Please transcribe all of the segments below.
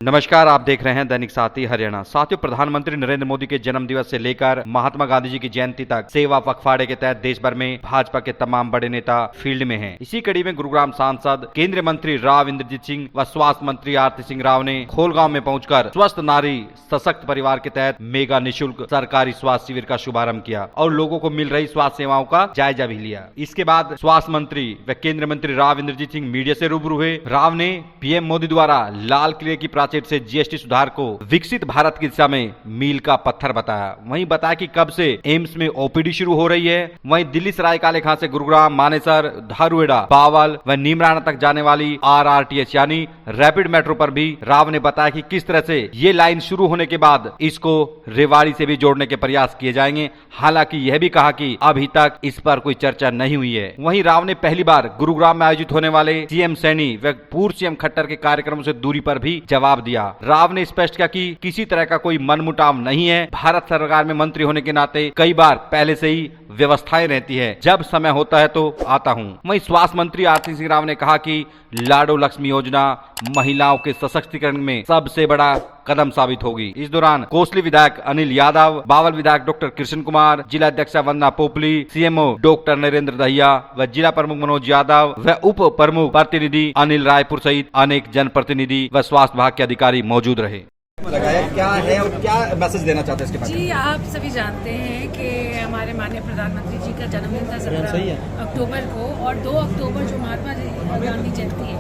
नमस्कार, आप देख रहे हैं दैनिक साथी हरियाणा। साथियों, प्रधानमंत्री नरेंद्र मोदी के जन्म दिवस से लेकर महात्मा गांधी जी की जयंती तक सेवा पखवाड़े के तहत देश भर में भाजपा के तमाम बड़े नेता फील्ड में हैं। इसी कड़ी में गुरुग्राम सांसद केंद्रीय मंत्री राव इंद्रजीत सिंह व स्वास्थ्य मंत्री आरती सिंह राव ने खोलगांव में पहुंचकर स्वस्थ नारी सशक्त परिवार के तहत मेगा निःशुल्क सरकारी स्वास्थ्य शिविर का शुभारंभ किया और लोगों को मिल रही स्वास्थ्य सेवाओं का जायजा भी लिया। इसके बाद स्वास्थ्य मंत्री व केंद्रीय मंत्री राव इंद्रजीत सिंह मीडिया से रूबरू हुए। राव ने पीएम मोदी द्वारा लाल किले की प्राचीर से जीएसटी सुधार को विकसित भारत की दिशा में मील का पत्थर बताया। वहीं बताया कि कब से एम्स में ओपीडी शुरू हो रही है। वहीं दिल्ली सरायकाले खां से गुरुग्राम, मानेसर, धारूहेड़ा, बावल व नीमराना तक जाने वाली आरआरटीएच यानी रैपिड मेट्रो पर भी राव ने बताया कि किस तरह से ये लाइन शुरू होने के बाद इसको रेवाड़ी से भी जोड़ने के प्रयास किए जाएंगे। हालांकि यह भी कहा कि अभी तक इस पर कोई चर्चा नहीं हुई है। वहीं राव ने पहली बार गुरुग्राम में आयोजित होने वाले सीएम सैनी व पूर्व सीएम खट्टर के कार्यक्रमों से दूरी पर भी जवाब दिया। राव ने स्पष्ट किया कि किसी तरह का कोई मनमुटाव नहीं है। भारत सरकार में मंत्री होने के नाते कई बार पहले से ही व्यवस्थाएं रहती है, जब समय होता है तो आता हूं। वहीं स्वास्थ्य मंत्री आरती सिंह राव ने कहा कि लाडो लक्ष्मी योजना महिलाओं के सशक्तिकरण में सबसे बड़ा कदम साबित होगी। इस दौरान कोसली विधायक अनिल यादव, बावल विधायक डॉक्टर कृष्ण कुमार, जिला अध्यक्षा वंदना पोपली, सीएमओ डॉक्टर नरेंद्र दहिया व जिला प्रमुख मनोज यादव व उप प्रमुख प्रतिनिधि अनिल रायपुर सहित अनेक जनप्रतिनिधि व स्वास्थ्य विभाग के अधिकारी मौजूद रहे। लगाया क्या है और क्या मैसेज देना चाहते हैं इसके बारे में? जी, आप सभी जानते हैं कि हमारे माननीय प्रधानमंत्री जी का जन्मदिन था 17 अक्टूबर को, और 2 अक्टूबर जो महात्मा गांधी जयंती है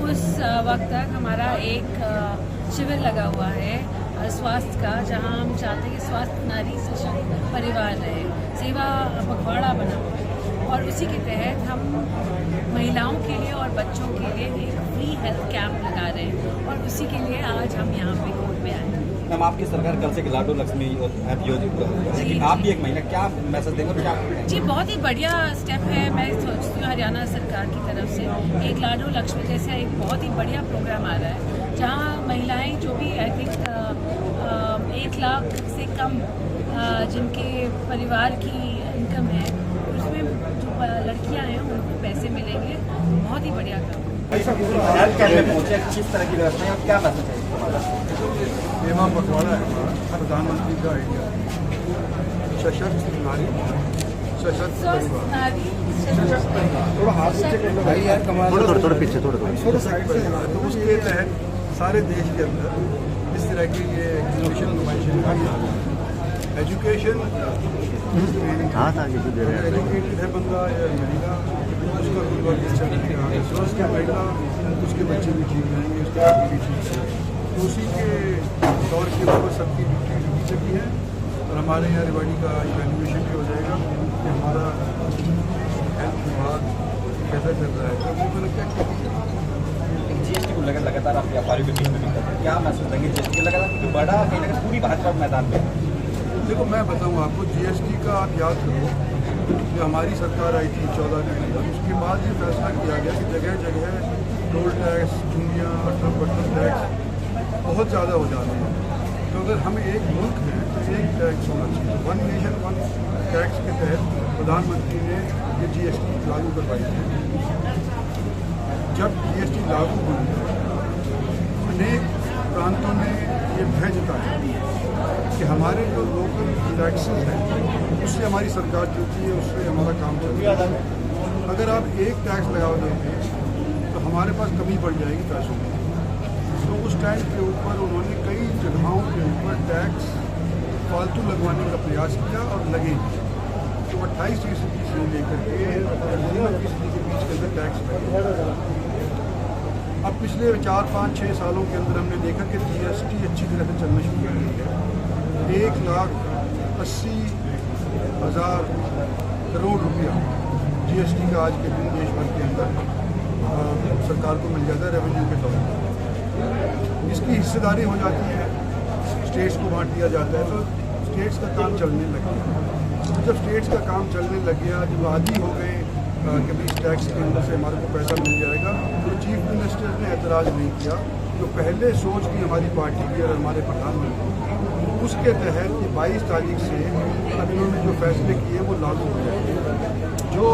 उस वक्त तक हमारा एक शिविर लगा हुआ है स्वास्थ्य का, जहां हम चाहते हैं कि स्वास्थ्य नारी सशक्त परिवार रहे, सेवा पखवाड़ा बना हुआ है। और उसी के तहत हम महिलाओं के लिए और बच्चों के लिए एक फ्री हेल्थ कैंप लगा रहे हैं, और उसी के लिए आज हम यहाँ पे कोर्ट में आए हैं। मैम, आपकी सरकार कल से लाडो लक्ष्मी ऐप योजित, आप भी एक महीना क्या मैसेज देंगे और क्या? जी, बहुत ही बढ़िया स्टेप है। मैं सोचती हूँ हरियाणा सरकार की तरफ से एक लाडो लक्ष्मी जैसा एक बहुत ही बढ़िया प्रोग्राम आ रहा है, जहाँ महिलाएं जो भी आई थिंक 1 लाख से कम जिनके परिवार की इनकम है, उसमें जो लड़कियां हैं उनको पैसे मिलेंगे। बहुत ही बढ़िया काम। हेल्थ कैंप में पहुंचे, किस तरह की व्यवस्था है और क्या मैसेज है? सेवा पखवाड़ा है हमारा, प्रधानमंत्री का आइडिया, सशक्त नारी सशक्त परिवार। थोड़ा हाथ थोड़ा पीछे थोड़ा साइड पर। तो उसके तहत सारे देश के अंदर इस तरह की ये एग्जीबिशन नुमाइशें, एजुकेशन एजुकेटेड है बंदा या महिला, उसका परिवार किस चलेगा, स्वस्थ महिला उसके बच्चे भी ठीक रहेंगे, उसके आगे भी ठीक है। तो उसी के दौर के ऊपर सबकी ड्यूटी से भी है, और हमारे यहाँ रेवाड़ी का इवैल्यूएशन भी हो जाएगा कि हमारा हेल्थ विभाग कैसा चल रहा है। तो वो क्या जीएसटी को लगातार आप व्यापारियों के बीच में करते हैं, क्या मैसेज देंगे जीएसटी को लगातार, क्योंकि बड़ा कहीं ना कहीं पूरी भाजपा मैदान में? देखो, मैं बताऊँ आपको, जीएसटी का आप याद करो कि हमारी सरकार आई थी 14 के अंदर, उसके बाद ये फैसला किया गया कि जगह जगह टोल टैक्स, चूनियाँ, बटन टैक्स बहुत ज़्यादा हो जाते हैं। तो अगर हम एक मुल्क हैं तो एक टैक्स होना चाहिए। 1 नेशन 1 टैक्स के तहत प्रधानमंत्री ने ये जीएसटी लागू करवाई थी। जब जीएसटी लागू हुई, अनेक प्रांतों में ये भय जताया कि हमारे जो लोकल टैक्सेस हैं उससे हमारी सरकार चलती है, उससे हमारा काम चलता है। अगर आप एक टैक्स लगा देंगे तो हमारे पास कमी पड़ जाएगी पैसों की। तो उस टाइम के ऊपर उन्होंने कई जगहों के ऊपर टैक्स फालतू लगवाने का प्रयास किया और लगे। तो 28% से लेकर के 13% के बीच के अंदर टैक्स लगे। अब पिछले 4, 5, 6 सालों के अंदर हमने देखा कि जीएसटी अच्छी तरह से चलना शुरू कर दी है। 1,80,000 करोड़ रुपया जीएसटी का आज के दिन देश भर के अंदर सरकार को मिल जाता है रेवेन्यू के तौर पर। इसकी हिस्सेदारी हो जाती है, स्टेट्स को बांट दिया जाता है, तो स्टेट्स का काम चलने लग गया। जब स्टेट्स का काम चलने लग गया, जब आदी हो गए कि भाई इस टैक्स के अंदर से हमारे को पैसा मिल जाएगा, तो चीफ मिनिस्टर ने एतराज़ नहीं किया। जो पहले सोच थी हमारी पार्टी की और हमारे प्रधानमंत्री, उसके तहत कि 22 तारीख से अब इन्होंने जो फैसले किए वो लागू हो जाएंगे। जो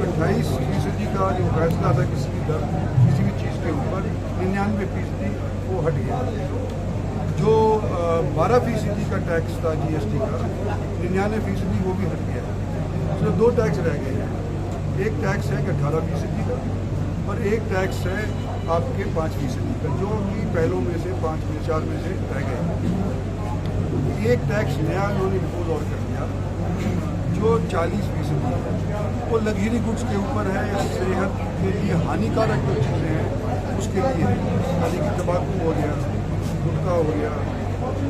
28% का जो फैसला था किसी भी दर किसी भी चीज़ के ऊपर 99% वो हट गया। जो 12% का टैक्स था GST का 99% वो भी हट गया। तो 2 टैक्स रह गए हैं। एक टैक्स है 18% का और एक टैक्स है आपके 5% का, जो कि पहलों में से 5 में 4 में से रह गए। एक टैक्स नया उन्होंने इम्पोज और कर दिया जो 40% है, वो लग्जरी गुड्स के ऊपर है या सेहत के लिए हानिकारक जो चीज़ें हैं उसके लिए है, यानी कि तंबाकू हो गया, गुटखा हो गया,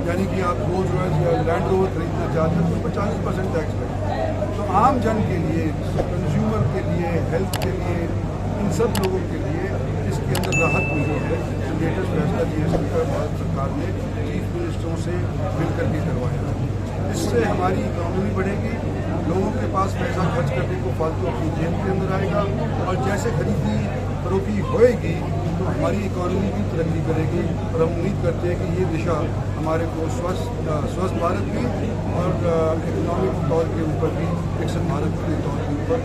यानी कि आप रोज रॉयस या लैंड रोवर खरीदना चाहते हैं तो उस पर 40% टैक्स लगेगा। तो आम जन के लिए, कंज्यूमर के लिए, हेल्थ के लिए, इन सब लोगों के लिए इसके अंदर राहत मिली है। लेटेस्ट फैसला GST का भारत सरकार ने चीफ मिनिस्टरों से मिलकर के करवाया। इससे हमारी इकॉनमी बढ़ेगी, लोगों के पास पैसा खर्च करने को फालतू अपनी जेब के अंदर आएगा और जैसे खरीदी फरोख्ती होएगी तो हमारी इकॉनमी भी तरक्की करेगी। और हम उम्मीद करते हैं कि ये दिशा हमारे को स्वस्थ भारत भी और इकोनॉमिक तौर के ऊपर भी विकसित भारत के तौर के ऊपर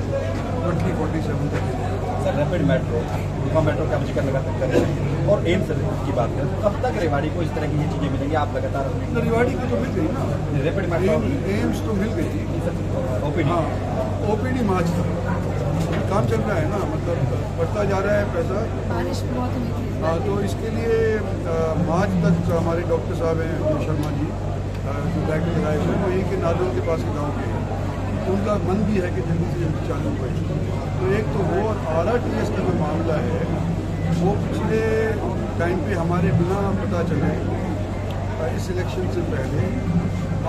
2047 तक सर रैपिड मेट्रो का जिक्र लगातार कर रहे हैं और एम्स की बात करें तो कब तक रेवाड़ी को इस तरह की ये चीज़ें मिलेंगी? आप लगातार तो रेवाड़ी को तो मिल गई ना, रैपिड मेट्रो एम्स तो मिल गई। OPD हाँ, OPD मार्च तक काम चल रहा है ना, मतलब बढ़ता जा रहा है पैसा। बारिश बहुत हुई थी। हाँ, तो इसके लिए मार्च तक हमारे डॉक्टर साहब हैं शर्मा जी जो डायरेक्टर लगाए हुए हैं, वो यहीं के नादों के पास के गाँव के हैं, तो उनका मन भी है कि जल्दी से जल्दी चालू हुए। तो एक तो वो RRTS का जो मामला है वो पिछले टाइम पे हमारे बिना पता चले इस इलेक्शन से पहले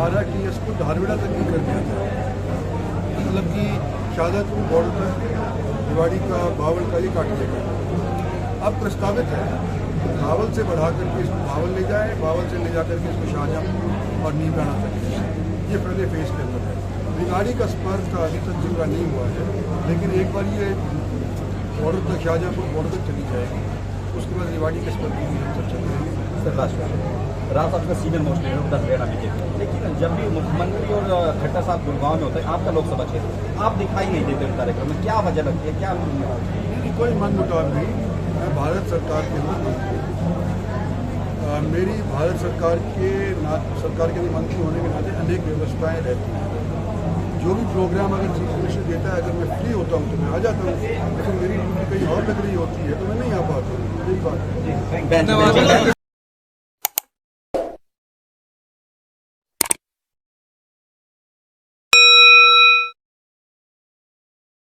RRTS को धारवेड़ा तक ही कर दिया था, मतलब कि शाहजहाँपुर बॉर्डर तक रेवाड़ी का बावल का ही काट देगा। अब प्रस्तावित है बावल से बढ़ा करके इसको बावल ले जाए, बावल से ले जा करके इसको शाहजहाँपुर और नीमराना तक, ये पहले फेज के अंदर है। रेवाड़ी का संपर्क का अभी तक जिक्र नहीं हुआ है, लेकिन एक बार ये बॉर्डर तक शाहजहाँपुर बॉर्डर तक चली जाएगी, उसके बाद रेवाड़ी के संपर्क की हम चर्चा करेंगे। सर रात आपका सीनियर मोस्ट लीडर होता है बीजेपी, लेकिन जब भी मुख्यमंत्री और खट्टर साहब गुड़गांव में होते हैं, आपका लोकसभा क्षेत्र, आप दिखाई नहीं देते उस कार्यक्रम में, क्या वजह लगती है? क्या कोई मनमुटाव नहीं, मैं भारत सरकार के मंत्री, मेरी भारत सरकार के मंत्री होने के नाते अनेक व्यवस्थाएं रहती हैं। जो भी प्रोग्राम अगर चीफ मिनिस्टर देता है, अगर मैं फ्री होता हूँ तो मैं आ जाता हूँ, लेकिन मेरी ड्यूटी कहीं और लग रही होती है तो मैं नहीं आ पाता हूँ। यही बात है।